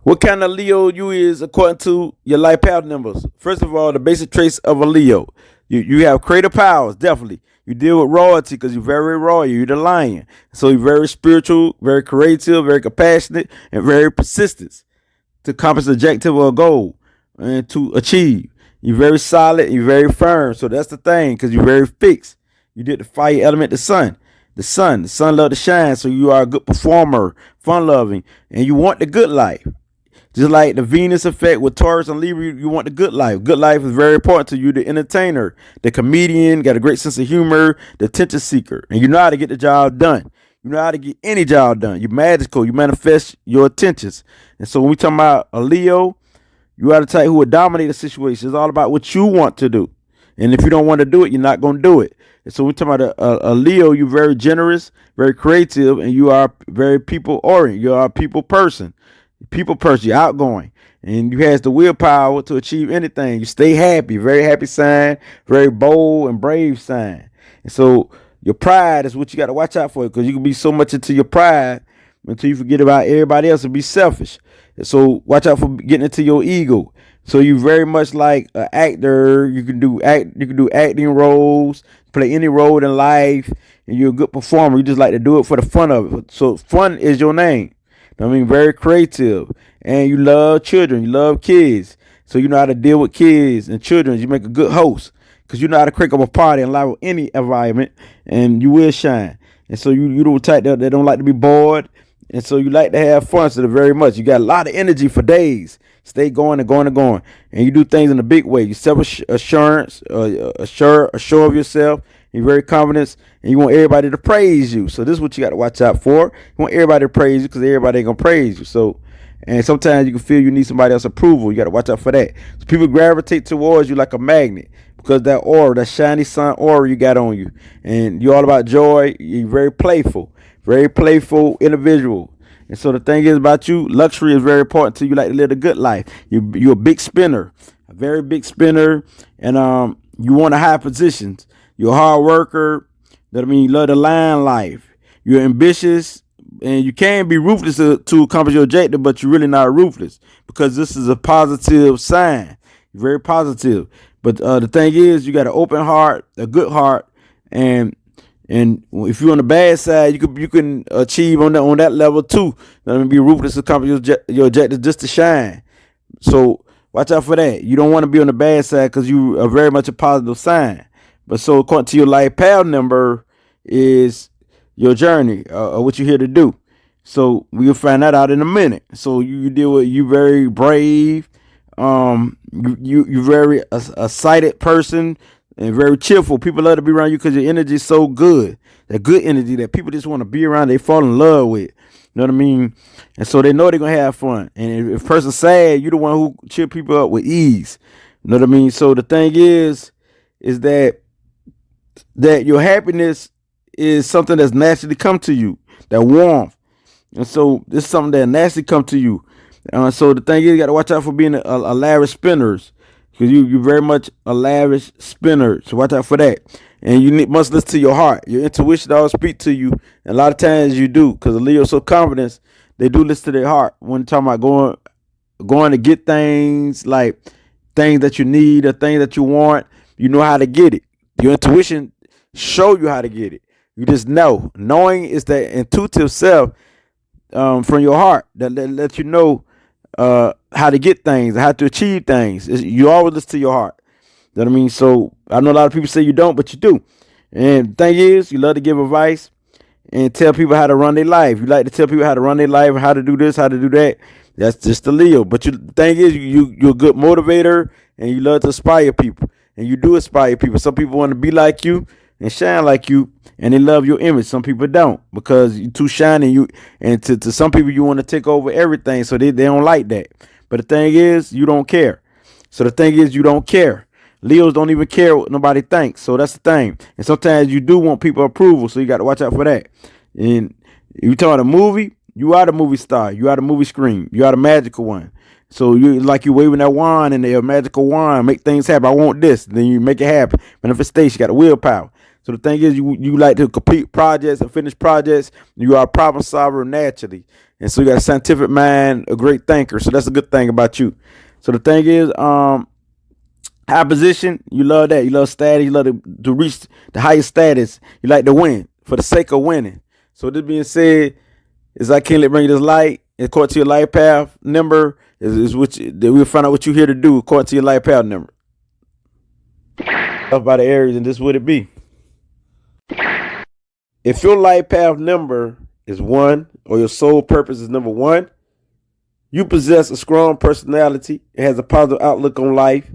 What kind of Leo you is according to your life path numbers? First of all, the basic traits of a Leo. You have creative powers, definitely. You deal with royalty because you're very royal. You're the lion. So you're very spiritual, very creative, very compassionate, and very persistent to accomplish an objective or a goal and to achieve. You're very solid, you're very firm. So that's the thing, because you're very fixed. You did the fire element, the sun. The sun love to shine. So you are a good performer, fun loving, and you want the good life. Just like the Venus effect with Taurus and Libra, you want the good life. Good life is very important to you. The entertainer, the comedian, got a great sense of humor, the attention seeker, and you know how to get the job done. You know how to get any job done. You're magical. You manifest your intentions. And so when we talk about a Leo, you are the type who will dominate the situation. It's all about what you want to do. And if you don't want to do it, you're not going to do it. And so we're talking about a Leo, you're very generous, very creative, and you are very people oriented. You are a people person, you're outgoing, and you has the willpower to achieve anything. You stay happy, very happy sign, very bold and brave sign. And so your pride is what you got to watch out for, because you can be so much into your pride until you forget about everybody else and be selfish. And so watch out for getting into your ego. So you very much like an actor. You can do acting roles, play any role in life, and you're a good performer. You just like to do it for the fun of it. So fun is your name. I mean, very creative, and you love children, you love kids, so you know how to deal with kids and children. You make a good host because you know how to crank up a party and live with any environment, and you will shine. And so you the type that don't like to be bored, and so you like to have fun. So very much, you got a lot of energy for days. Stay going and going and going, and you do things in a big way. You self assurance, assure of yourself. You're very confident, and you want everybody to praise you. So this is what you got to watch out for. You want everybody to praise you because everybody ain't gonna praise you. So, and sometimes you can feel you need somebody else's approval. You got to watch out for that. So people gravitate towards you like a magnet because that aura, that shiny sun aura you got on you, and you're all about joy. You're very playful individual. And so the thing is about you, luxury is very important to you. You like to live a good life. You're a big spender, a very big spender, and you want a high positions. You're a hard worker. That means you love the line life. You're ambitious, and you can be ruthless to accomplish your objective, but you're really not ruthless because this is a positive sign. You're very positive. But the thing is, you got an open heart, a good heart, and if you're on the bad side, you can achieve on that level too. That means be ruthless to accomplish your objective just to shine. So watch out for that. You don't want to be on the bad side because you are very much a positive sign. But so according to your life path number is your journey, what you're here to do. So we'll find that out in a minute. So you deal with, you very brave, you very a sighted person and very cheerful. People love to be around you because your energy is so good. That good energy that people just want to be around. They fall in love with. You know what I mean? And so they know they're gonna have fun. And if a person's sad, you're the one who cheer people up with ease. You know what I mean? So the thing is that your happiness is something that's naturally come to you, that warmth. And so this is something that naturally come to you. So the thing is, you got to watch out for being a lavish spinners, because you're very much a lavish spinner. So watch out for that. And must listen to your heart. Your intuition always speak to you. And a lot of times you do, because the Leo's so confident, they do listen to their heart when talking about going to get things, like things that you need or things that you want. You know how to get it. Your intuition show you how to get it. You just know. Knowing is that intuitive self from your heart that lets you know how to get things, how to achieve things. You always listen to your heart. You know what I mean? So I know a lot of people say you don't, but you do. And the thing is, you love to give advice and tell people how to run their life. You like to tell people how to run their life, how to do this, how to do that. That's just the Leo. But the thing is, you're a good motivator, and you love to inspire people. And you do inspire people. Some people want to be like you and shine like you, and they love your image. Some people don't, because you're too shiny. And to some people, you want to take over everything, so they don't like that. But the thing is, you don't care. So the thing is, you don't care. Leos don't even care what nobody thinks. So that's the thing. And sometimes you do want people approval, so you got to watch out for that. And you talking about a movie, you are the movie star. You are the movie screen. You are the magical one. So you waving that wand, and a magical wand, make things happen. I want this, then you make it happen. Manifestation, you got the willpower. So the thing is, you like to complete projects and finish projects. You are a problem solver naturally. And so you got a scientific mind, a great thinker. So that's a good thing about you. So the thing is, high position, you love that. You love status. You love to reach the highest status. You like to win for the sake of winning. So this being said, is I can't let bring you this light. According to your life path number, is what we'll find out what you're here to do according to your life path number. Up by the Aries, and this would it be. If your life path number is 1 or your soul purpose is number 1, you possess a strong personality. It has a positive outlook on life.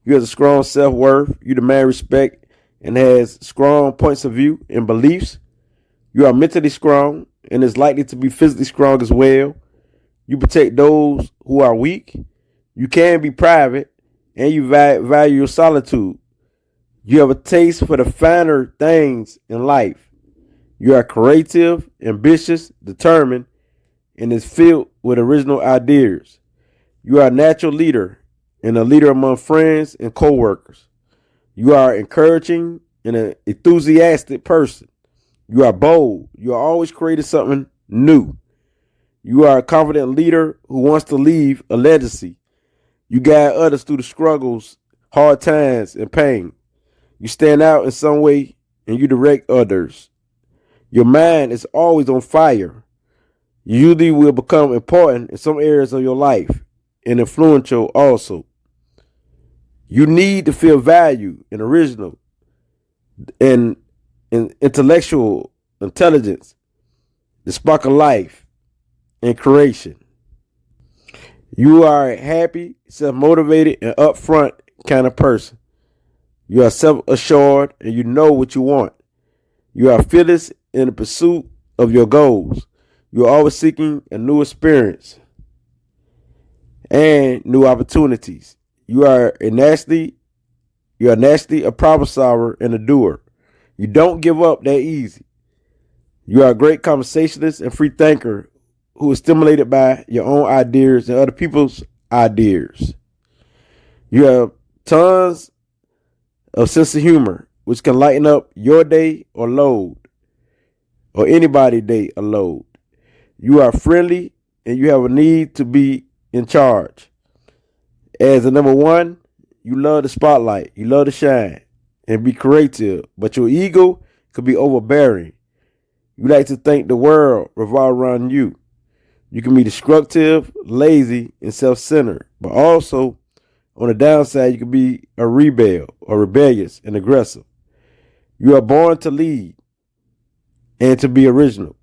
You have a strong self-worth. You demand respect and has strong points of view and beliefs. You are mentally strong and is likely to be physically strong as well. You protect those who are weak. You can be private and you value your solitude. You have a taste for the finer things in life. You are creative, ambitious, determined, and is filled with original ideas. You are a natural leader and a leader among friends and co-workers. You are encouraging and an enthusiastic person. You are bold. You are always creating something new. You are a confident leader who wants to leave a legacy. You guide others through the struggles, hard times, and pain. You stand out in some way and you direct others. Your mind is always on fire. You usually will become important in some areas of your life and influential also. You need to feel valued and original and intellectual intelligence, the spark of life and creation. You are a happy, self-motivated, and upfront kind of person. You are self-assured and you know what you want. You are fearless in the pursuit of your goals. You are always seeking a new experience and new opportunities. You are naturally a problem solver and a doer. You don't give up that easy. You are a great conversationalist and free thinker who is stimulated by your own ideas and other people's ideas. You have tons of sense of humor, which can lighten up your day or load, or anybody's day or load. You are friendly and you have a need to be in charge. As a number 1, you love the spotlight. You love to shine and be creative, but your ego could be overbearing. You like to think the world revolves around you. You can be destructive, lazy, and self-centered, but also on the downside, you can be a rebel or rebellious and aggressive. You are born to lead and to be original.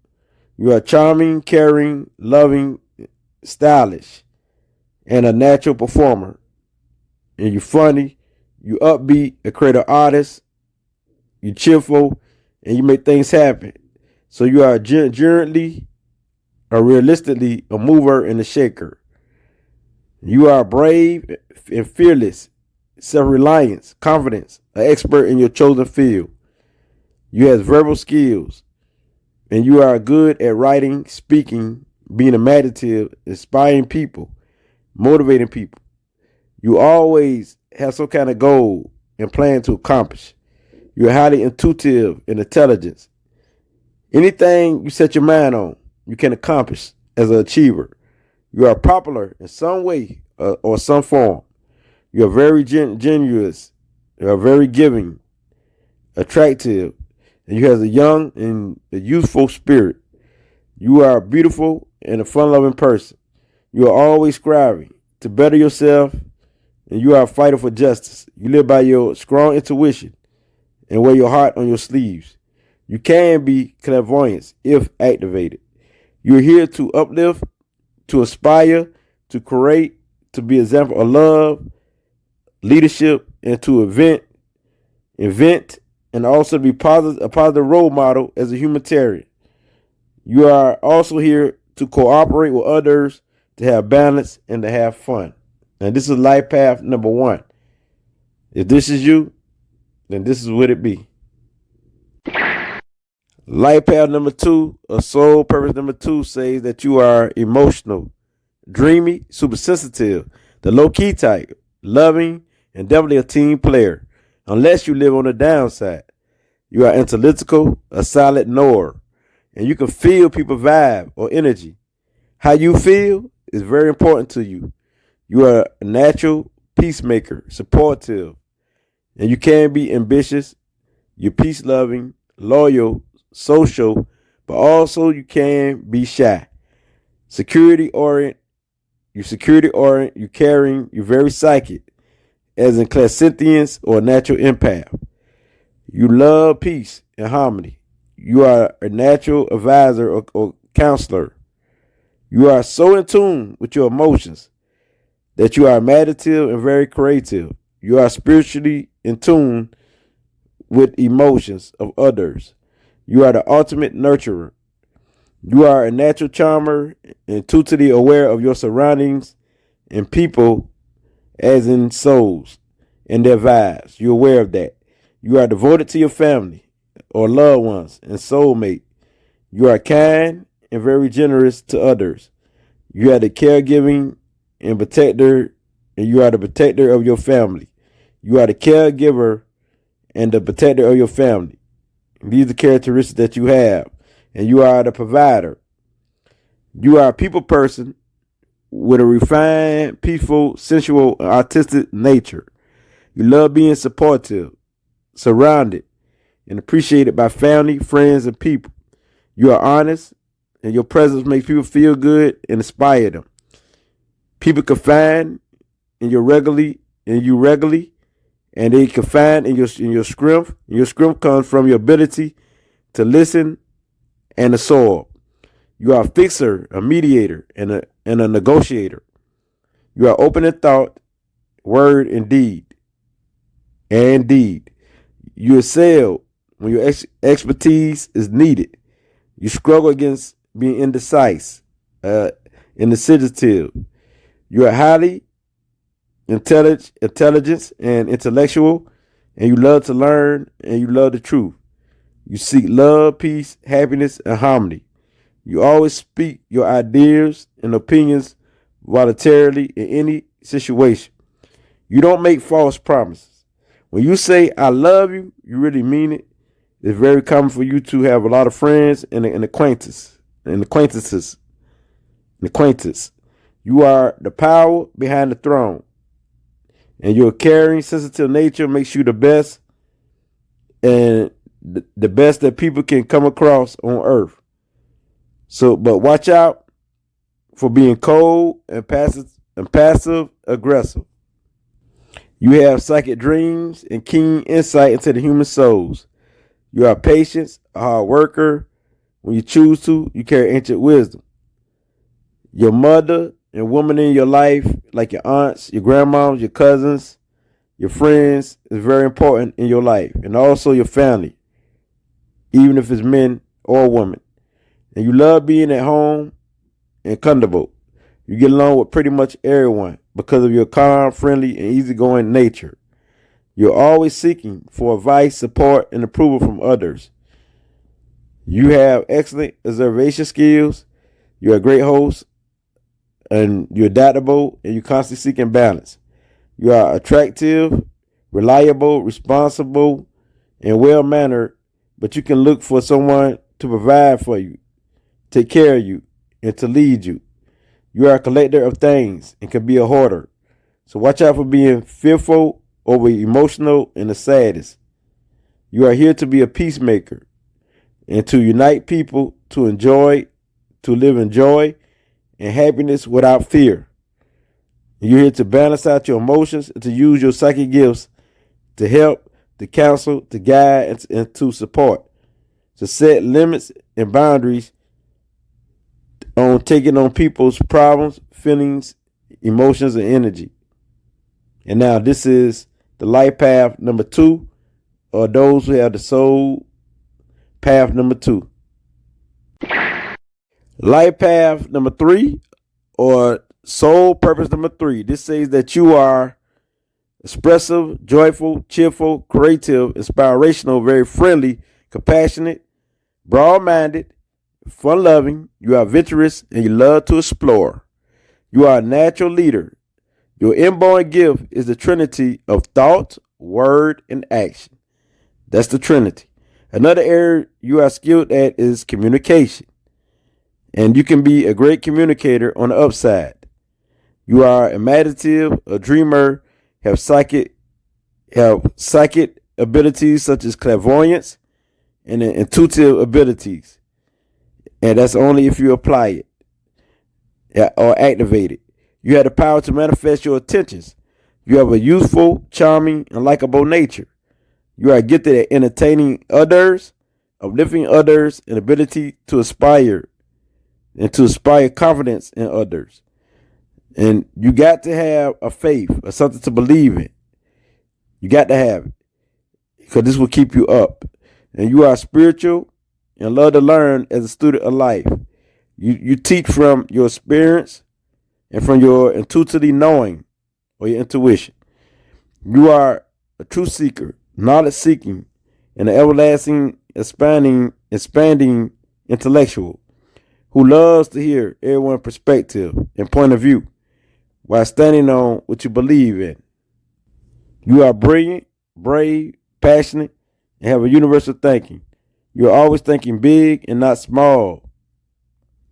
You are charming, caring, loving, stylish, and a natural performer. And you're funny, you upbeat, a creative artist, you cheerful, and you make things happen. So you are generally or realistically a mover and a shaker. You are brave and fearless, self-reliance, confidence, an expert in your chosen field. You have verbal skills, and you are good at writing, speaking, being imaginative, inspiring people, motivating people. You always have some kind of goal and plan to accomplish. You're highly intuitive and intelligent. Anything you set your mind on, you can accomplish as an achiever. You are popular in some way or some form. You are very generous. You are very giving, attractive, and you have a young and a youthful spirit. You are a beautiful and a fun-loving person. You are always striving to better yourself, and you are a fighter for justice. You live by your strong intuition and wear your heart on your sleeves. You can be clairvoyant if activated. You're here to uplift, to inspire, to create, to be an example of love, leadership, and to invent, and also be a positive role model as a humanitarian. You are also here to cooperate with others, to have balance, and to have fun. And this is life path number 1. If this is you, then this is what it be. Life path number 2, or soul purpose number 2, says that you are emotional, dreamy, super sensitive, the low-key type, loving, and definitely a team player, unless you live on the downside. You are analytical, a silent knower, and you can feel people's vibe or energy. How you feel is very important to you. You are a natural peacemaker, supportive, and you can be ambitious. You're peace loving, loyal, social, but also you can be shy. Security orient, you caring, you're very psychic, as in clairsentience or natural empath. You love peace and harmony. You are a natural advisor or counselor. You are so in tune with your emotions that you are imaginative and very creative. You are spiritually in tune with emotions of others. You are the ultimate nurturer. You are a natural charmer, intuitively aware of your surroundings and people, as in souls and their vibes. You're aware of that. You are devoted to your family or loved ones and soulmate. You are kind and very generous to others. You are the caregiving and protector, and you are the protector of your family. You are the caregiver and the protector of your family. These are the characteristics that you have. And you are the provider. You are a people person with a refined, peaceful, sensual, artistic nature. You love being supportive, surrounded, and appreciated by family, friends, and people. You are honest, and your presence makes people feel good and inspire them. People confide in you regularly, and they confide in your strength. Your strength comes from your ability to listen and absorb. You are a fixer, a mediator, and a negotiator. You are open in thought, word, and deed. And deed. You excel when your expertise is needed. You struggle against being indecisive, insensitive. You are highly intelligent and intellectual, and you love to learn and you love the truth. You seek love, peace, happiness, and harmony. You always speak your ideas and opinions voluntarily in any situation. You don't make false promises. When you say I love you, you really mean it. It's very common for you to have a lot of friends and acquaintances. You are the power behind the throne. And your caring, sensitive nature makes you the best and the best that people can come across on earth. So, but watch out for being cold and passive aggressive. You have psychic dreams and keen insight into the human souls. You are patient, a hard worker. When you choose to, you carry ancient wisdom. Your mother and women in your life, like your aunts, your grandmoms, your cousins, your friends, is very important in your life. And also your family, even if it's men or women. And you love being at home and comfortable. You get along with pretty much everyone because of your calm, friendly, and easygoing nature. You're always seeking for advice, support, and approval from others. You have excellent observation skills. You're a great host, and you're adaptable, and you're constantly seeking balance. You are attractive, reliable, responsible, and well-mannered, but you can look for someone to provide for you, take care of you, and to lead you. You are a collector of things and can be a hoarder. So watch out for being fearful, over emotional, and the saddest. You are here to be a peacemaker and to unite people to live in joy and happiness without fear. You're here to balance out your emotions and to use your psychic gifts to help, to counsel, to guide, and to support. To set limits and boundaries on taking on people's problems, feelings, emotions, and energy. And now this is the life path number 2, or those who have the soul path number 2. Life path number 3, or soul purpose number 3. This says that you are expressive, joyful, cheerful, creative, inspirational, very friendly, compassionate, broad-minded, fun-loving. You are adventurous and you love to explore. You are a natural leader. Your inborn gift is the trinity of thought, word, and action. That's the trinity. Another area you are skilled at is communication. And you can be a great communicator on the upside. You are imaginative, a dreamer, have psychic abilities such as clairvoyance and intuitive abilities. And that's only if you apply it or activate it. You have the power to manifest your intentions. You have a youthful, charming, and likable nature. You are gifted at entertaining others, uplifting others, and ability to inspire confidence in others. And you got to have a faith or something to believe in. You got to have it because this will keep you up. And you are spiritual and love to learn as a student of life. You teach from your experience and from your intuitively knowing or your intuition. You are a truth seeker, knowledge seeking, and an everlasting, expanding intellectual who loves to hear everyone's perspective and point of view while standing on what you believe in. You are brilliant, brave, passionate, and have a universal thinking. You are always thinking big and not small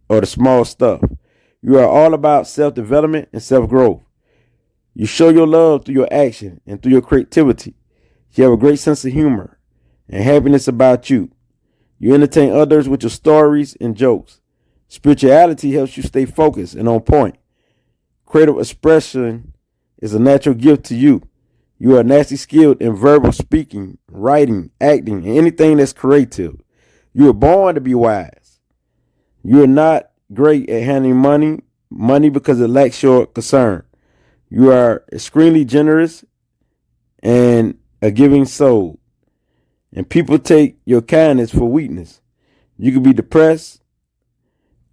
or the small stuff. You are all about self-development and self-growth. You show your love through your action and through your creativity. You have a great sense of humor and happiness about you. You entertain others with your stories and jokes. Spirituality helps you stay focused and on point. Creative expression is a natural gift to you. You are naturally skilled in verbal speaking, writing, acting, and anything that's creative. You are born to be wise. You are not great at handling money because it lacks your concern. You are extremely generous and a giving soul. And people take your kindness for weakness. You can be depressed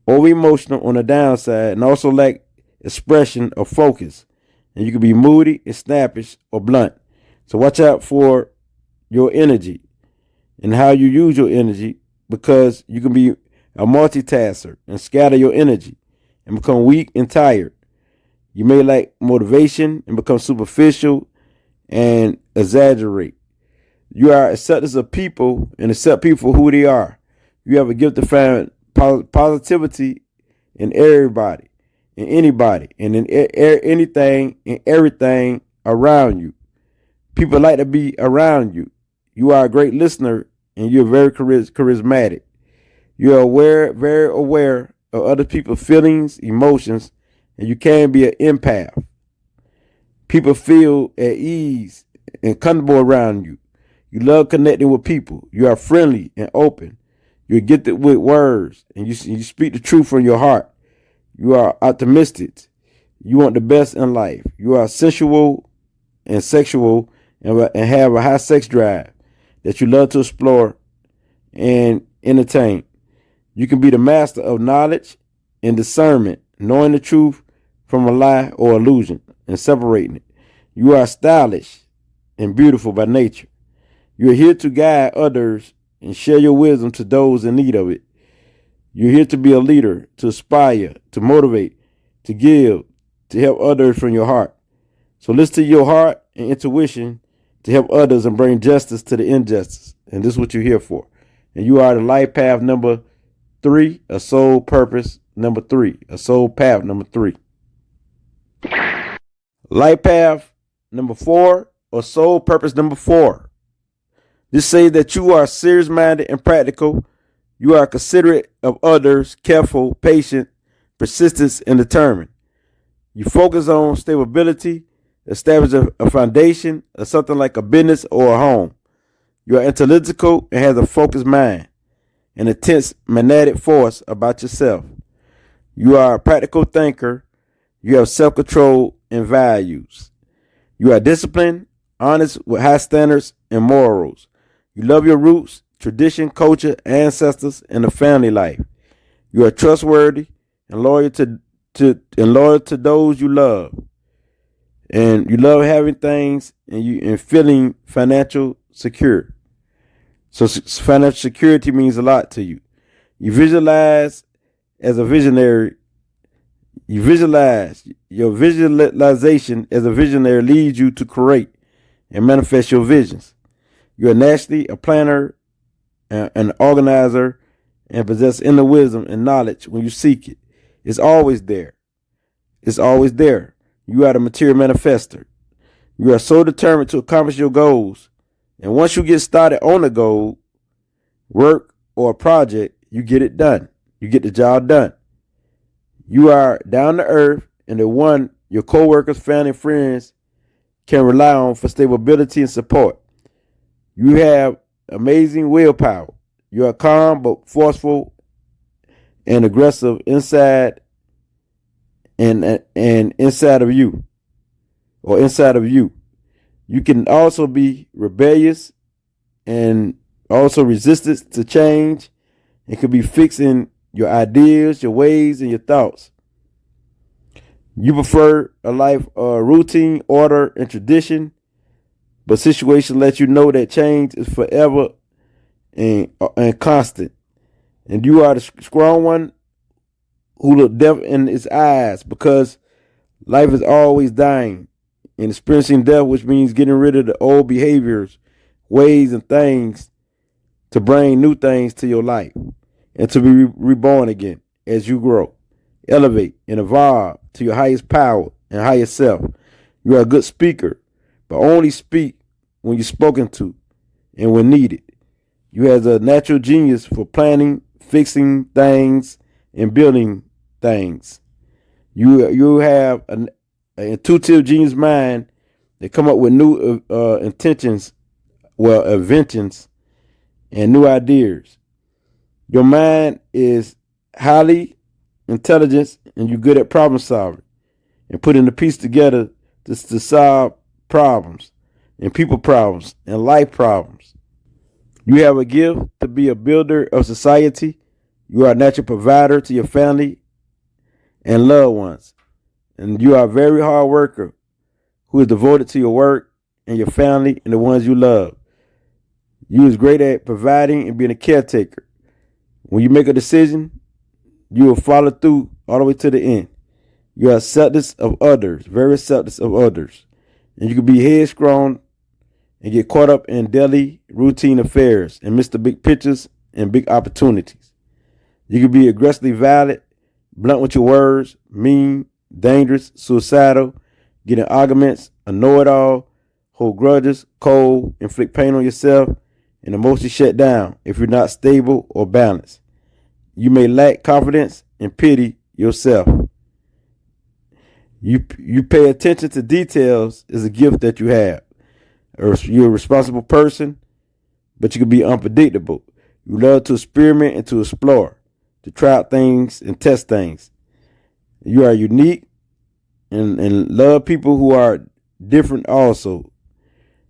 or emotional on the downside and also lack expression or focus. And you can be moody and snappish or blunt. So watch out for your energy and how you use your energy, because you can be a multitasker and scatter your energy and become weak and tired. You may lack motivation and become superficial and exaggerate. You are acceptance of people and accept people for who they are. You have a gift to find positivity in everybody, in anybody, and in anything and everything around you. People like to be around you. You are a great listener and you're very charismatic. You are very aware of other people's feelings, emotions, and you can be an empath. People feel at ease and comfortable around you. You love connecting with people. You are friendly and open. You're gifted with words, and you speak the truth from your heart. You are optimistic. You want the best in life. You are sensual and sexual and have a high sex drive that you love to explore and entertain. You can be the master of knowledge and discernment, knowing the truth from a lie or illusion and separating it. You are stylish and beautiful by nature. You are here to guide others and share your wisdom to those in need of it. You're here to be a leader, to inspire, to motivate, to give, to help others from your heart. So listen to your heart and intuition to help others and bring justice to the injustice. And this is what you're here for. And you are the life path number 3, a soul purpose number 3, a soul path number 3. Life path number 4, or soul purpose number 4. This says that you are serious-minded and practical. You are considerate of others, careful, patient, persistent, and determined. You focus on stability, establish a foundation of something like a business or a home. You are analytical and has a focused mind, an intense magnetic force about yourself. You are a practical thinker. You have self-control and values. You are disciplined, honest with high standards and morals. You love your roots, tradition, culture, ancestors, and the family life. You are trustworthy and loyal to those you love. And you love having things and feeling financial secure. So financial security means a lot to you. You visualize as a visionary. You visualize. Your visualization as a visionary leads you to create and manifest your visions. You're naturally a planner, an organizer, and possess inner wisdom and knowledge when you seek it. It's always there. It's always there. You are the material manifester. You are so determined to accomplish your goals. And once you get started on a goal, work, or a project, you get it done. You get the job done. You are down to earth and the one your coworkers, family, and friends can rely on for stability and support. You have amazing willpower. You are calm but forceful and aggressive inside and inside of you or inside of you. You can also be rebellious and also resistant to change. It could be fixing your ideas, your ways, and your thoughts. You prefer a life of routine, order, and tradition, but situation lets you know that change is forever and constant. And you are the strong one who look death in its eyes because life is always dying and experiencing death, which means getting rid of the old behaviors, ways, and things to bring new things to your life and to be reborn again as you grow, elevate, and evolve to your highest power and highest self. You are a good speaker, but only speak when you're spoken to and when needed. You have a natural genius for planning, fixing things, and building things. You have an intuitive genius mind that come up with new inventions, and new ideas. Your mind is highly intelligent, and you're good at problem solving and putting the piece together to solve problems and people problems and life problems. You have a gift to be a builder of society. You are a natural provider to your family and loved ones. And you are a very hard worker who is devoted to your work and your family and the ones you love. You is great at providing and being a caretaker. When you make a decision, you will follow through all the way to the end. You are acceptance of others, very acceptance of others. And you can be headstrong and get caught up in daily routine affairs and miss the big pictures and big opportunities. You can be aggressively violent, blunt with your words, mean, dangerous, suicidal, get in arguments, a know-it-all, hold grudges, cold, inflict pain on yourself, and emotionally shut down if you're not stable or balanced. You may lack confidence and pity yourself. You pay attention to details is a gift that you have. You're a responsible person, but you can be unpredictable. You love to experiment and to explore, to try out things and test things. You are unique and love people who are different also.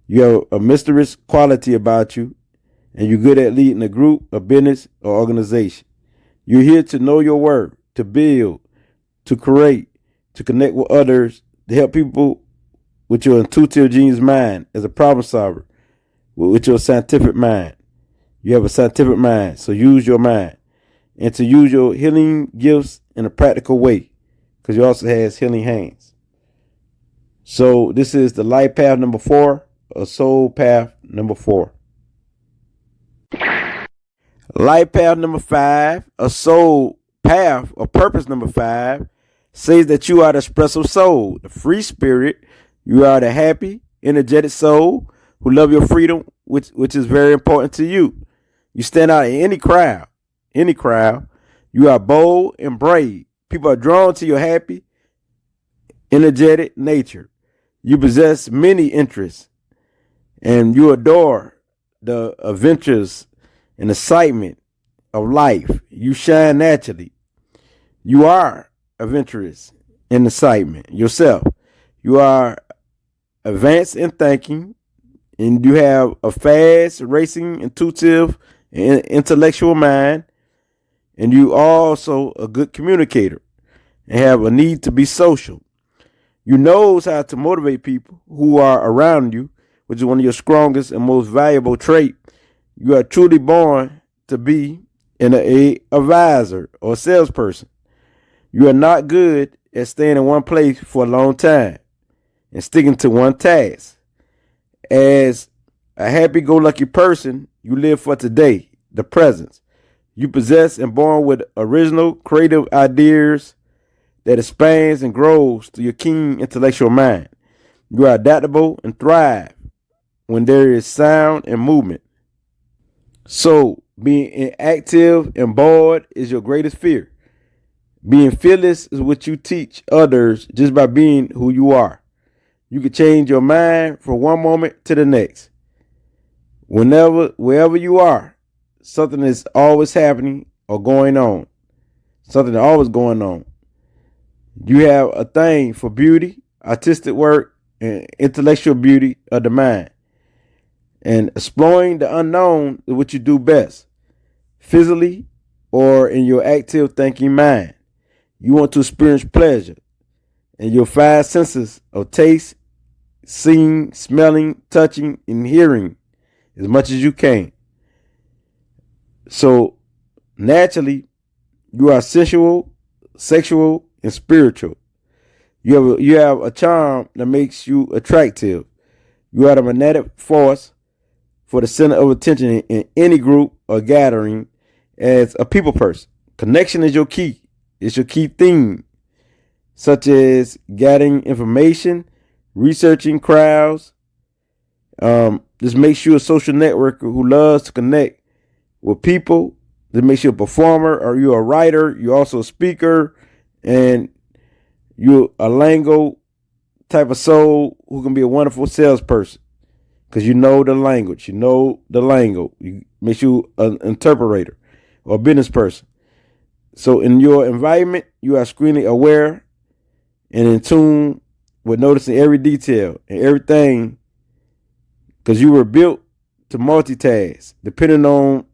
You have a mysterious quality about you, and you're good at leading a group, a business, or organization. You're here to know your worth, to build, to create, to connect with others, to help people with your intuitive genius mind as a problem solver, with your scientific mind. You have a scientific mind, so use your mind. And to use your healing gifts in a practical way, because you also has healing hands. So this is the life path number 4, or soul path number 4. Life path number 5, a soul path or purpose number 5, says that you are the expressive soul, the free spirit. You are the happy, energetic soul who love your freedom, which is very important to you. You stand out in any crowd. You are bold and brave. People are drawn to your happy, energetic nature. You possess many interests, and you adore the adventures and excitement of life. You shine naturally. You are adventurous in excitement yourself. You are advanced in thinking, and you have a fast, racing, intuitive, and intellectual mind. And you are also a good communicator and have a need to be social. You knows how to motivate people who are around you, which is one of your strongest and most valuable traits. You are truly born to be an advisor or salesperson. You are not good at staying in one place for a long time and sticking to one task. As a happy-go-lucky person, you live for today, the present. You possess and born with original, creative ideas that expands and grows through your keen intellectual mind. You are adaptable and thrive when there is sound and movement. So, being active and bored is your greatest fear. Being fearless is what you teach others just by being who you are. You can change your mind from one moment to the next. Wherever you are, something is always happening or going on. Something is always going on. You have a thing for beauty, artistic work, and intellectual beauty of the mind. And exploring the unknown is what you do best, physically or in your active thinking mind. You want to experience pleasure, and your five senses of taste, seeing, smelling, touching, and hearing as much as you can. So naturally, you are sensual, sexual, and spiritual. You have a charm that makes you attractive. You are the magnetic force for the center of attention in any group or gathering as a people person. Connection is your key. It's your key theme, such as gathering information, researching crowds. This makes you a social networker who loves to connect with people. This makes you a performer, or you're a writer. You're also a speaker, and you're a lingo type of soul who can be a wonderful salesperson because you know the language, you know the lingo. You makes you an interpreter or a business person. So in your environment, you are screenly aware and in tune with noticing every detail and everything because you were built to multitask. Depending on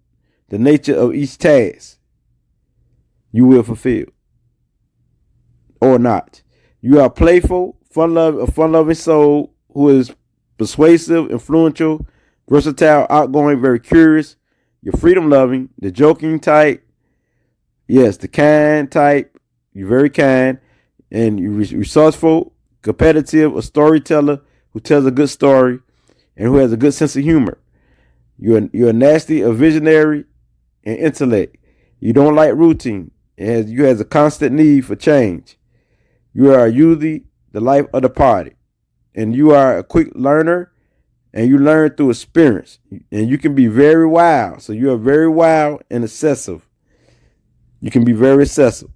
the nature of each task, you will fulfill or not. You are playful, a fun-loving soul who is persuasive, influential, versatile, outgoing, very curious. You're freedom-loving, the joking type. Yes, the kind type. You're very kind, and you're resourceful, competitive, a storyteller who tells a good story and who has a good sense of humor. You're nasty, a visionary, and intellect. You don't like routine. You have a constant need for change. You are usually the life of the party, and you are a quick learner, and you learn through experience, and you can be very wild. So you are very wild and excessive. You can be very excessive,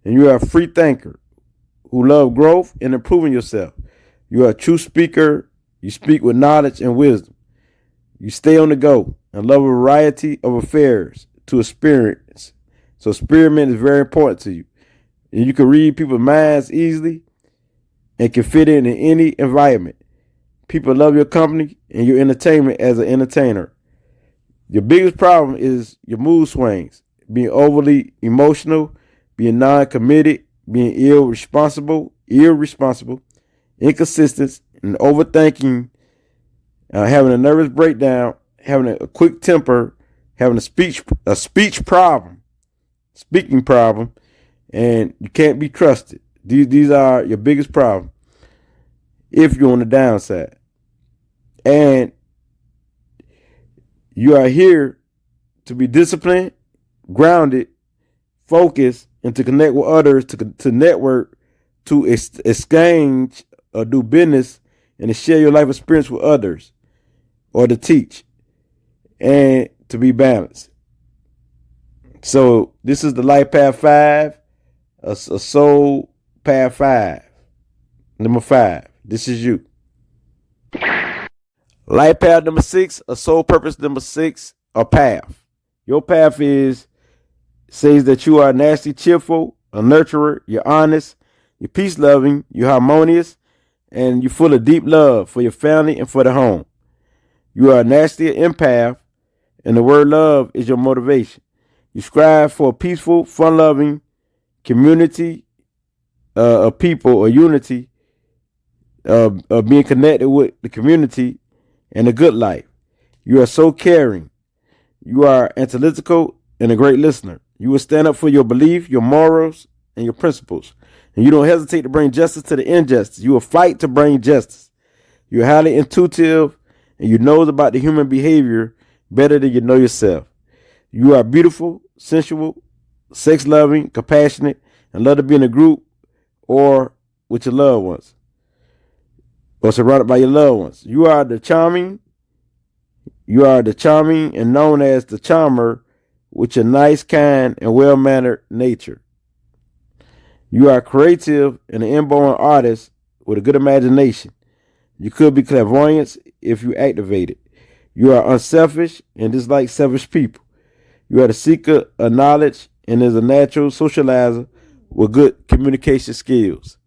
and you are a free thinker who love growth and improving yourself. You are a true speaker. You speak with knowledge and wisdom. You stay on the go and love a variety of affairs to experience. So experiment is very important to you. And you can read people's minds easily and can fit in any environment. People love your company and your entertainment as an entertainer. Your biggest problem is your mood swings, being overly emotional, being non-committed, being irresponsible, inconsistent, and overthinking, having a nervous breakdown, having a quick temper, having a speaking problem, and you can't be trusted. These are your biggest problem if you're on the downside. And you are here to be disciplined, grounded, focused, and to connect with others, to network, to exchange or do business, and to share your life experience with others, or to teach, and to be balanced. So this is the Life Path 5, a Soul Path 5. Number 5, this is you. Life Path number 6, a Soul Purpose number 6, a path. Your path says that you are nasty, cheerful, a nurturer, you're honest, you're peace-loving, you're harmonious, and you're full of deep love for your family and for the home. You are a nasty empath, and the word love is your motivation. You strive for a peaceful, fun-loving community of people, or unity of being connected with the community and a good life. You are so caring. You are analytical and a great listener. You will stand up for your belief, your morals, and your principles. And you don't hesitate to bring justice to the injustice. You will fight to bring justice. You're highly intuitive, and you know about the human behavior better than you know yourself. You are beautiful, sensual, sex loving, compassionate, and love to be in a group or with your loved ones or surrounded by your loved ones. You are the charming and known as the charmer with your nice, kind, and well-mannered nature. You are creative and an inborn artist with a good imagination. You could be clairvoyant if you activate it. You are unselfish and dislike selfish people. You are the seeker of knowledge and is a natural socializer with good communication skills.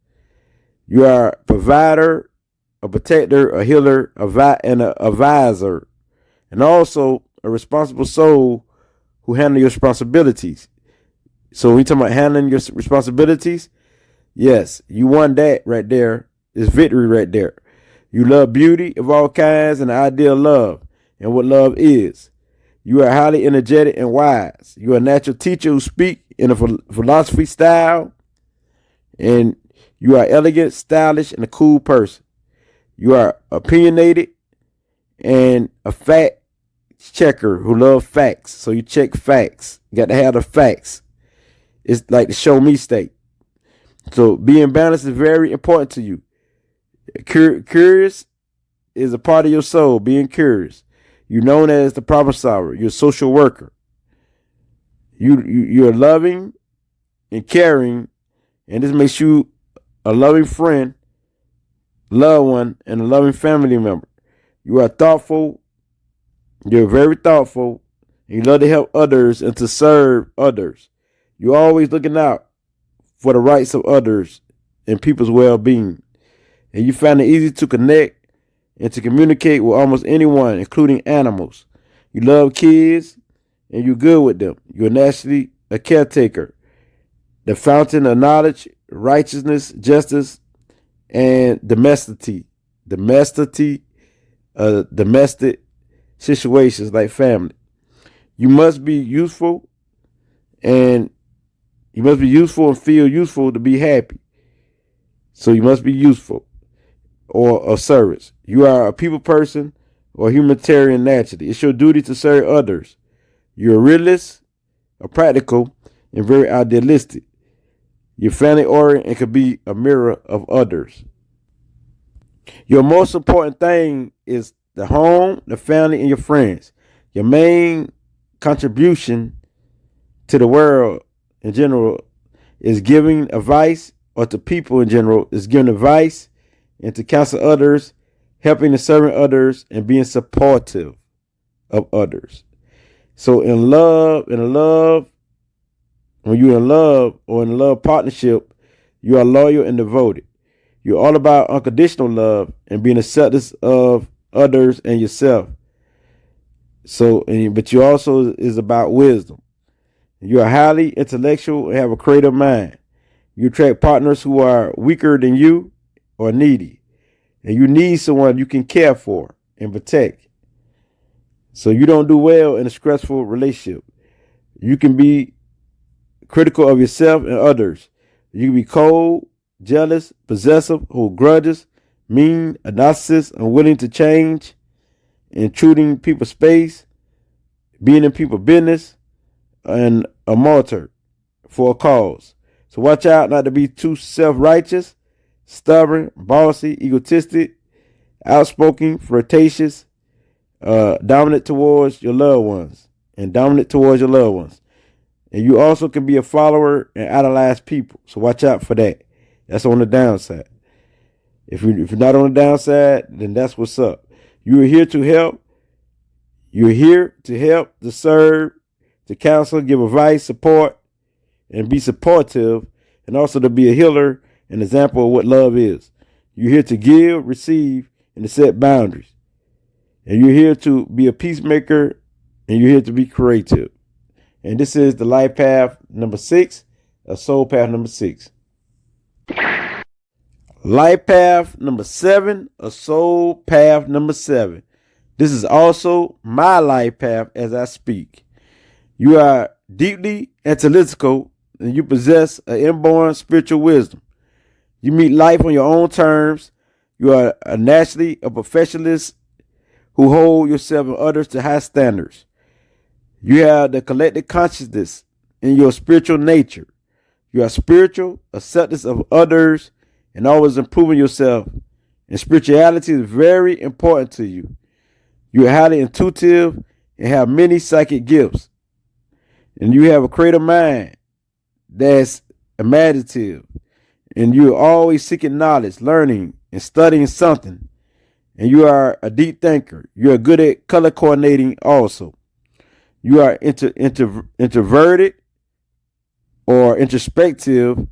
You are a provider, a protector, a healer, and an advisor, and also a responsible soul who handle your responsibilities. So when we talk about handling your responsibilities, yes, you won that right there. It's victory right there. You love beauty of all kinds and the idea of love and what love is. You are highly energetic and wise. You are a natural teacher who speaks in a philosophy style, and you are elegant, stylish, and a cool person. You are opinionated and a fact checker who loves facts. So you check facts. You got to have the facts. It's like the show me state. So being balanced is very important to you. Curious is a part of your soul, being curious. You're known as the problem solver. You're a social worker. You're loving and caring, and this makes you a loving friend, loved one, and a loving family member. You are thoughtful. You're very thoughtful, and you love to help others and to serve others. You're always looking out for the rights of others and people's well-being. And you find it easy to connect and to communicate with almost anyone, including animals. You love kids, and you're good with them. You're naturally a caretaker, the fountain of knowledge, righteousness, justice, and domestic situations like family. You must be useful, and feel useful to be happy. So you must be useful or of service. You are a people person or humanitarian naturally. It's your duty to serve others. You're a realist, a practical, and very idealistic. You're family oriented and could be a mirror of others. Your most important thing is the home, the family, and your friends. Your main contribution to the world in general is giving advice, or to people in general is giving advice and to counsel others, helping and serving others, and being supportive of others. So in love, when you're in love or in a love partnership, you are loyal and devoted. You're all about unconditional love and being accepting of others and yourself. But you also is about wisdom. You are highly intellectual and have a creative mind. You attract partners who are weaker than you or needy. And you need someone you can care for and protect. So you don't do well in a stressful relationship. You can be critical of yourself and others. You can be cold, jealous, possessive, hold grudges, mean, a narcissist, unwilling to change, intruding people's space, being in people's business, and a martyr for a cause. So watch out not to be too self-righteous, stubborn, bossy, egotistic, outspoken, flirtatious, dominant towards your loved ones. And you also can be a follower and idolize people. So watch out for that. That's on the downside. If you're not on the downside, then that's what's up. You are here to help. You're here to help, to serve, to counsel, give advice, support, and be supportive, and also to be a healer, an example of what love is. You're here to give, receive, and to set boundaries. And you're here to be a peacemaker, and you're here to be creative. And this is the life path number 6, a soul path number 6. Life path number 7, a soul path number 7. This is also my life path as I speak. You are deeply analytical and you possess an inborn spiritual wisdom. You meet life on your own terms. You are naturally a professionalist who hold yourself and others to high standards. You have the collective consciousness in your spiritual nature. You are spiritual, acceptance of others, and always improving yourself. And spirituality is very important to you. You are highly intuitive and have many psychic gifts. And you have a creative mind that's imaginative. And you are always seeking knowledge, learning, and studying something. And you are a deep thinker. You are good at color coordinating also. You are introverted or introspective,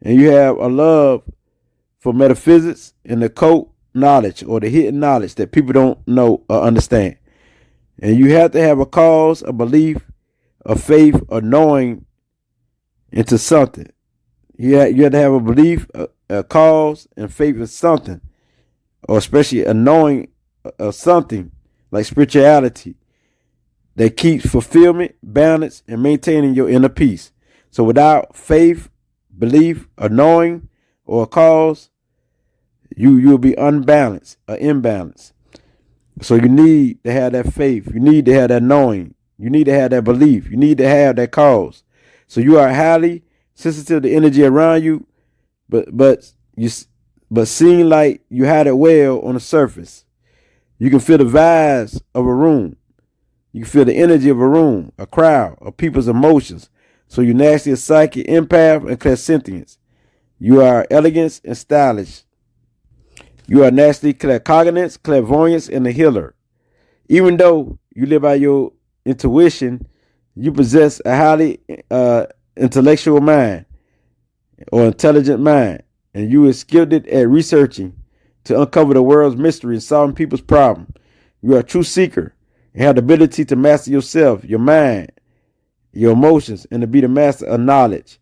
and you have a love for metaphysics and the occult knowledge or the hidden knowledge that people don't know or understand. And you have to have a cause, a belief, a faith, a knowing into something. You have to have a belief, a cause, and faith in something, or especially a knowing of something like spirituality that keeps fulfillment, balance, and maintaining your inner peace. So without faith, belief, a knowing, or a cause, you'll be unbalanced, or imbalanced. So you need to have that faith. You need to have that knowing. You need to have that belief. You need to have that cause. So you are highly sensitive to energy around you, but seem like you had it well on the surface. You can feel the vibes of a room. You can feel the energy of a room, a crowd, of people's emotions. So you're naturally a psychic empath and clairsentience. You are elegance and stylish. You are naturally claircognizance, clairvoyance, and a healer. Even though you live by your intuition, you possess a highly intellectual mind or intelligent mind, and you are skilled at researching to uncover the world's mystery and solving people's problems. You are a true seeker and have the ability to master yourself, your mind, your emotions, and to be the master of knowledge.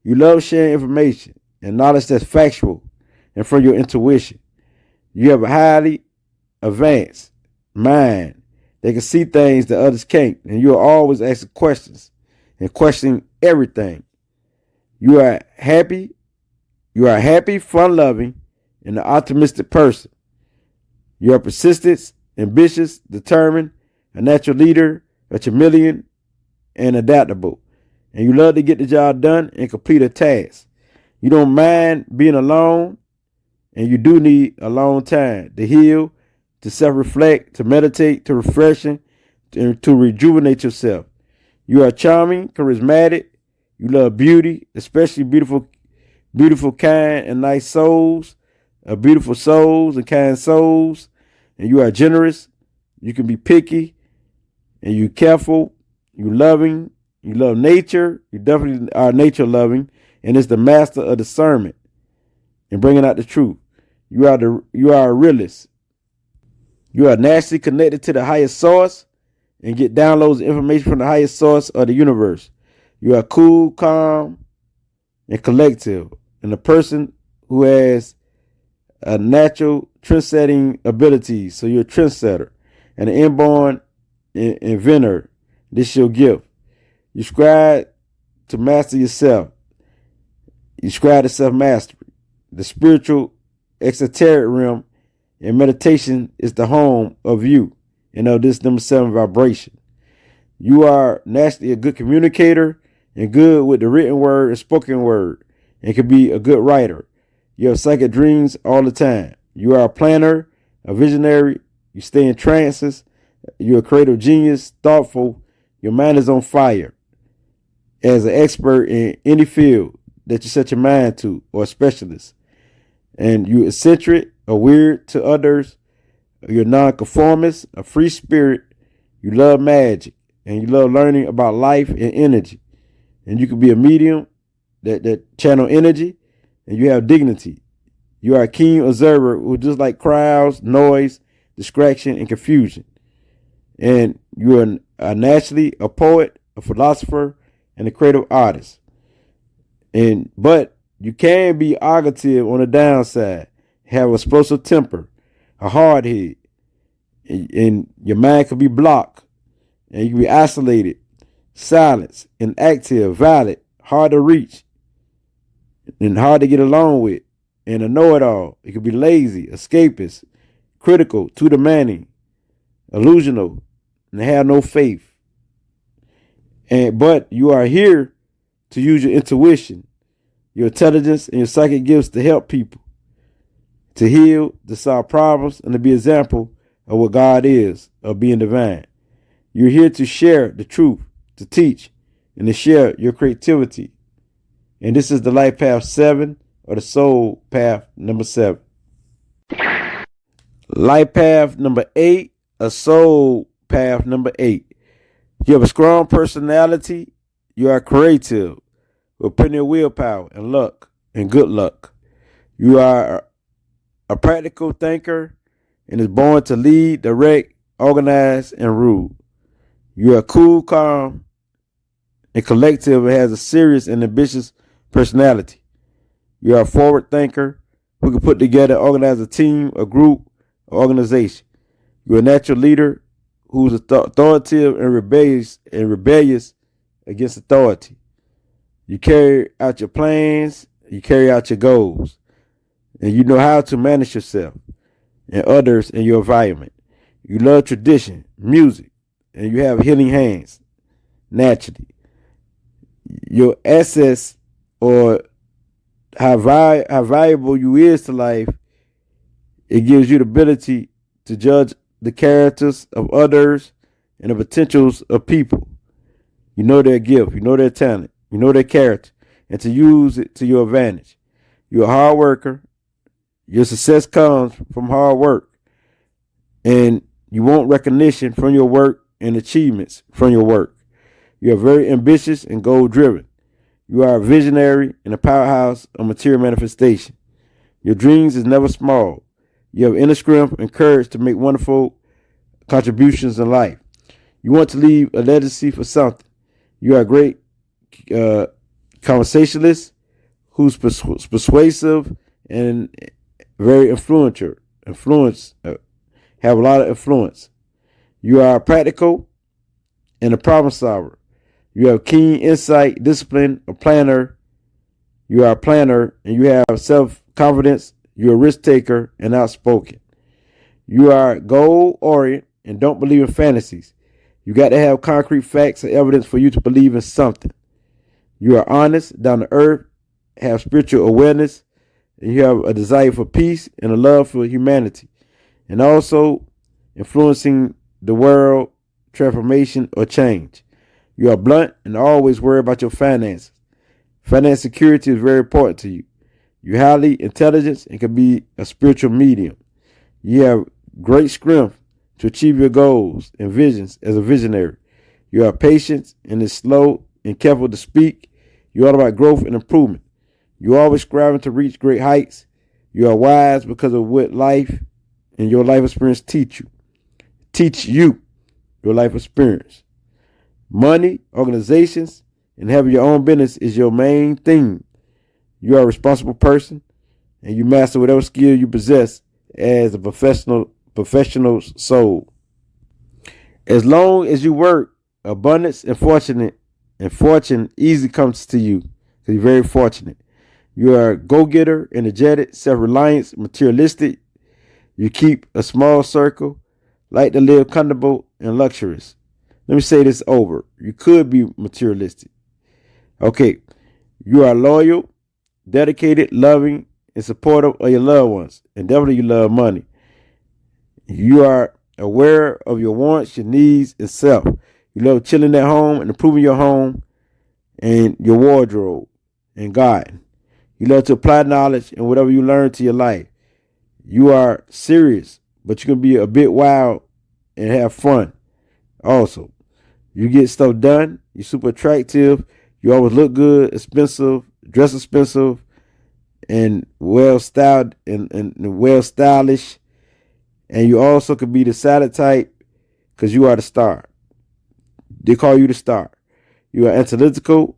You love sharing information and knowledge that's factual and from your intuition. You have a highly advanced mind that can see things that others can't, and you are always asking questions and questioning everything. You are happy, fun-loving, and an optimistic person. You are persistent, ambitious, determined, a natural leader, a chameleon, and adaptable. And you love to get the job done and complete a task. You don't mind being alone, and you do need a long time to heal, to self-reflect, to meditate, to refreshing, to rejuvenate yourself. You are charming, charismatic. You love beauty, especially beautiful, kind, and nice souls, beautiful souls and kind souls. And you are generous. You can be picky, and you careful. You loving. You love nature. You definitely are nature loving, and it's the master of discernment and bringing out the truth. You are a realist. You are naturally connected to the highest source and get downloads of information from the highest source of the universe. You are cool, calm, and collective, and a person who has a natural trend-setting ability. So you're a trendsetter and an inborn inventor. This is your gift. You strive to master yourself. You strive to self-mastery. The spiritual exoteric realm and meditation is the home of you and of this number 7 vibration. You are naturally a good communicator and good with the written word and spoken word, and can be a good writer. You have psychic dreams all the time. You are a planner, a visionary. You stay in trances. You're a creative genius, thoughtful. Your mind is on fire. As an expert in any field that you set your mind to, or a specialist. And you're eccentric, or weird to others. You're nonconformist, a free spirit. You love magic, and you love learning about life and energy. And you can be a medium that channel energy, and you have dignity. You are a keen observer who just like crowds, noise, distraction, and confusion. And you are naturally a poet, a philosopher, and a creative artist. But you can be argumentative on the downside, have explosive temper, a hard head, and your mind can be blocked, and you can be isolated, silenced, inactive, violent, hard to reach, and hard to get along with, and a know-it-all. It could be lazy, escapist, critical, too demanding, illusional, and have no faith. But you are here to use your intuition, your intelligence, and your psychic gifts to help people, to heal, to solve problems, and to be an example of what God is, of being divine. You're here to share the truth, to teach, and to share your creativity. And this is the life path 7, or the soul path number 7. Life path number 8, a soul path number 8. You have a strong personality. You are creative with plenty of willpower and luck and good luck. You are a practical thinker and is born to lead, direct, organize, and rule. You are cool, calm, and collective and has a serious and ambitious personality. You are a forward thinker who can put together and organize a team, a group, or organization. You're a natural leader who's authoritative and rebellious against authority. You carry out your plans, you carry out your goals, and you know how to manage yourself and others in your environment. You love tradition, music, and you have healing hands naturally. Your assets, or how valuable you is to life, it gives you the ability to judge the characters of others and the potentials of people. You know their gift, you know their talent, you know their character, and to use it to your advantage. You're a hard worker. Your success comes from hard work, and you want recognition from your work and achievements from your work. You are very ambitious and goal-driven. You are a visionary and a powerhouse of material manifestation. Your dreams is never small. You have inner strength and courage to make wonderful contributions in life. You want to leave a legacy for something. You are a great conversationalist who's persuasive and very have a lot of influence. You are practical and a problem solver. You have keen insight, discipline, a planner. You are a planner and you have self-confidence. You're a risk taker and outspoken. You are goal-oriented and don't believe in fantasies. You got to have concrete facts and evidence for you to believe in something. You are honest, down to earth, have spiritual awareness, and you have a desire for peace and a love for humanity, and also influencing the world, transformation, or change. You are blunt and always worry about your finances. Finance security is very important to you. You're highly intelligent and can be a spiritual medium. You have great strength to achieve your goals and visions as a visionary. You are patient and is slow and careful to speak. You're all about growth and improvement. You're always striving to reach great heights. You are wise because of what life and your life experience teach you your life experience. Money, organizations, and having your own business is your main thing. You are a responsible person and you master whatever skill you possess as a professional soul. As long as you work, abundance and fortune easily comes to you because you're very fortunate. You are a go-getter, energetic, self-reliant, materialistic. You keep a small circle, like to live comfortable and luxurious. Let me say this over. You could be materialistic. Okay. You are loyal, dedicated, loving, and supportive of your loved ones. And definitely you love money. You are aware of your wants, your needs, and self. You love chilling at home and improving your home and your wardrobe and garden. You love to apply knowledge and whatever you learn to your life. You are serious, but you can be a bit wild and have fun. Also, you get stuff done. You're super attractive. You always look good, expensive, dress expensive, and well styled and well stylish. And you also could be the silent type because you are the star. They call you the star. You are analytical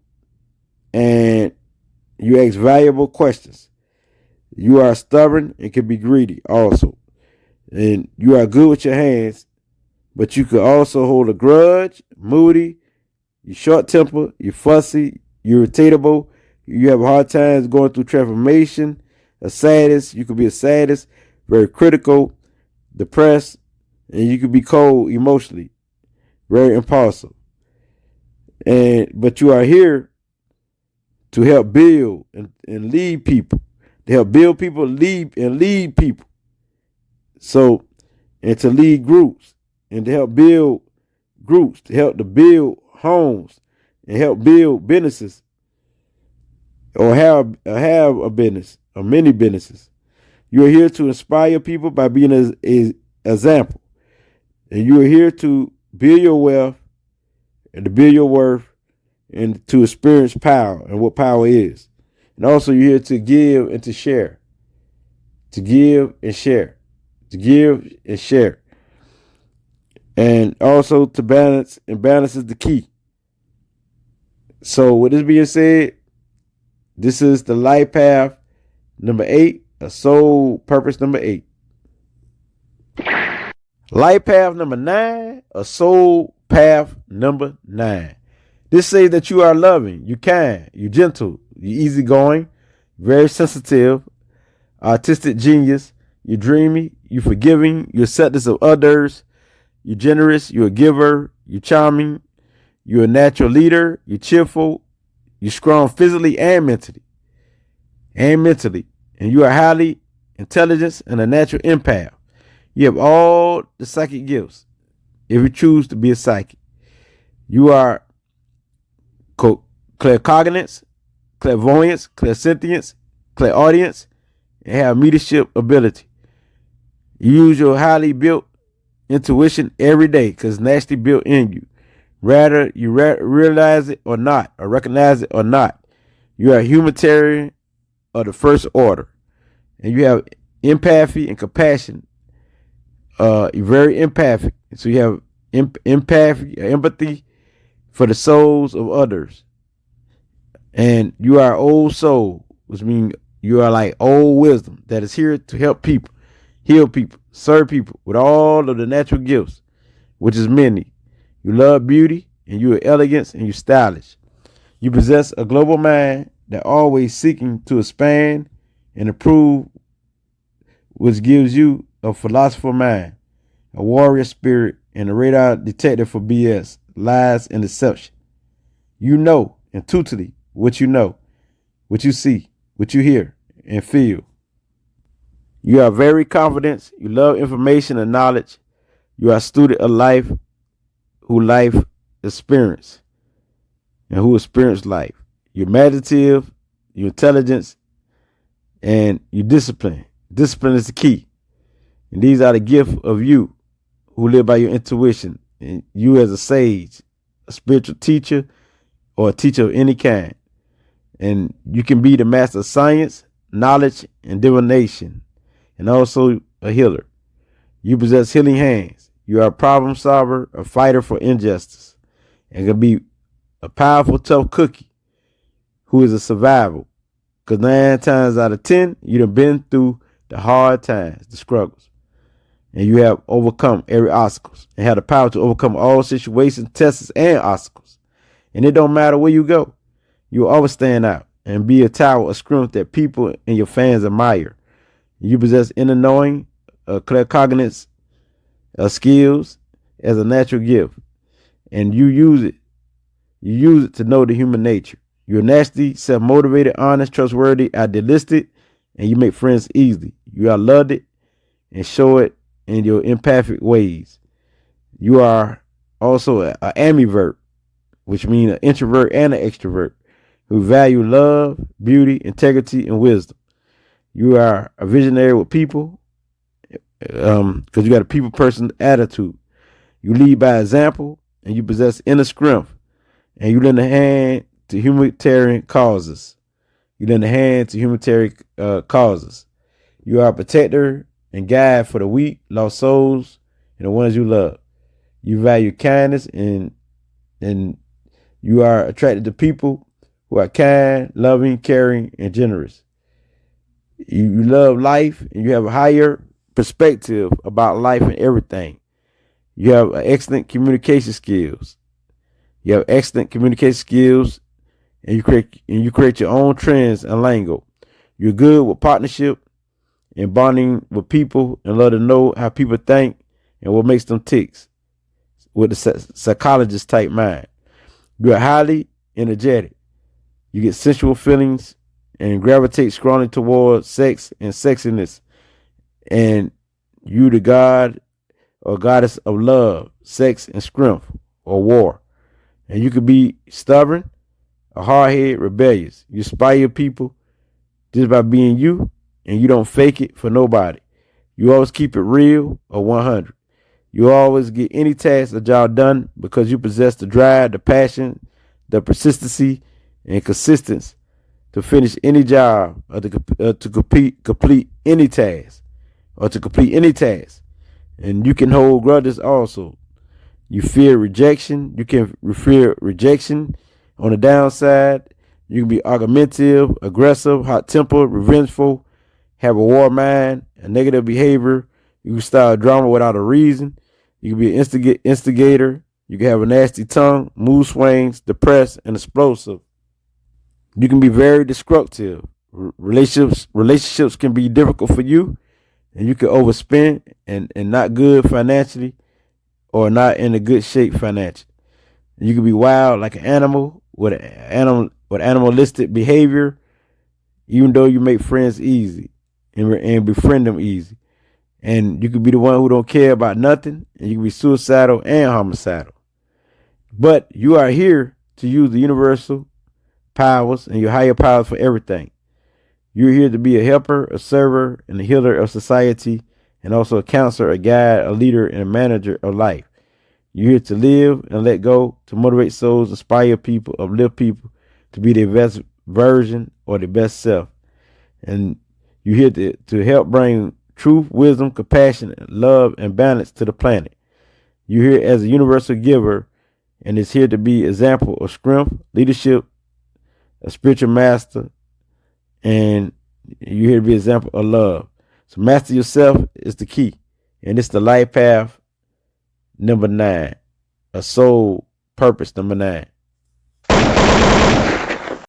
and you ask valuable questions. You are stubborn and can be greedy also. And you are good with your hands, but you could also hold a grudge, moody, you're short-tempered, you're fussy, you're irritable, you have hard times going through transformation, a sadist, you could be a sadist, very critical, depressed, and you could be cold emotionally, very impulsive. But you are here to help build and lead people, to help build people, lead people. So, and to lead groups and to help build groups, to build homes and help build businesses, or have a business or many businesses. You are here to inspire people by being an example. And you are here to build your wealth and to build your worth and to experience power and what power is. And also you're here to give and to share. To give and share. To give and share. And also to balance, and balance is the key. So with this being said, this is the life path number 8, a soul purpose number 8. Life path number 9, a soul path number 9. This says that you are loving, you kind, you gentle, you easygoing, very sensitive, artistic genius, you're dreamy, you're forgiving, you're acceptance of others, you're generous, you're a giver, you're charming, you're a natural leader, you're cheerful, you're strong physically and mentally. And you are highly intelligent and a natural empath. You have all the psychic gifts if you choose to be a psychic. You are claircognizance, clairvoyance, clairsentience, clairaudience, and have leadership ability. You use your highly built intuition every day because it's naturally built in you. Rather you realize it or not, or recognize it or not, you are a humanitarian of the first order. And you have empathy and compassion. You're very empathic. So you have empathy for the souls of others. And you are old soul, which means you are like old wisdom that is here to help people, heal people, serve people with all of the natural gifts, which is many. You love beauty, and you are elegant, and you're stylish. You possess a global mind that always seeking to expand and improve, which gives you a philosopher mind, a warrior spirit, and a radar detector for BS, lies, and deception. You know intuitively what you know, what you see, what you hear, and feel. You are very confident. You love information and knowledge. You are a student of life who life experience and who experience life. You're imaginative, you're intelligent, and you're disciplined. Discipline is the key. And these are the gifts of you who live by your intuition. And you as a sage, a spiritual teacher, or a teacher of any kind. And you can be the master of science, knowledge, and divination, and also a healer. You possess healing hands. You are a problem solver, a fighter for injustice, and can be a powerful, tough cookie who is a survival. Because 9 times out of 10, you done been through the hard times, the struggles, and you have overcome every obstacle and have the power to overcome all situations, tests, and obstacles. And it don't matter where you go. You will always stand out and be a tower of strength that people and your fans admire. You possess inner knowing, claircognizance, skills as a natural gift, and you use it. You use it to know the human nature. You're nasty, self-motivated, honest, trustworthy, idealistic, and you make friends easily. You are loved it and show it in your empathic ways. You are also an ambivert, which means an introvert and an extrovert who value love, beauty, integrity, and wisdom. You are a visionary with people because you got a people person attitude. You lead by example, and you possess inner strength, and you lend a hand to humanitarian causes. You are a protector and guide for the weak, lost souls, and the ones you love. You value kindness, and you are attracted to people who are kind, loving, caring, and generous. You love life, and you have a higher perspective about life and everything. You have excellent communication skills. And you create your own trends and lingo. You're good with partnership and bonding with people, and love to know how people think and what makes them tick with the psychologist type mind. You are highly energetic. You get sensual feelings and gravitate strongly towards sex and sexiness. And you, the god or goddess of love, sex, and strength, or war. And you could be stubborn, a hard-headed, rebellious. You inspire people just by being you, and you don't fake it for nobody. You always keep it real or 100. You always get any task or job done because you possess the drive, the passion, the persistency, and consistency to finish any job or to complete any task or to complete any task. And you can hold grudges also. You fear rejection. You can fear rejection on the downside. You can be argumentative, aggressive, hot-tempered, revengeful, have a war mind, a negative behavior. You can start drama without a reason. You can be an instigator. You can have a nasty tongue, mood swings, depressed, and explosive. You can be very destructive. Relationships can be difficult for you, and you can overspend and not good financially or not in a good shape financially. You can be wild like an animal with animalistic behavior, even though you make friends easy and befriend them easy. And you can be the one who don't care about nothing, and you can be suicidal and homicidal. But you are here to use the universal powers and your higher powers for everything. You're here to be a helper, a server, and a healer of society, and also a counselor, a guide, a leader, and a manager of life. You're here to live and let go, to motivate souls, inspire people, uplift people to be their best version or their best self. And you're here to help bring truth, wisdom, compassion, love, and balance to the planet. You're here as a universal giver, and it's here to be an example of strength, leadership, a spiritual master, and you're here to be an example of love. So master yourself is the key. And it's the life path number 9. A soul purpose number 9.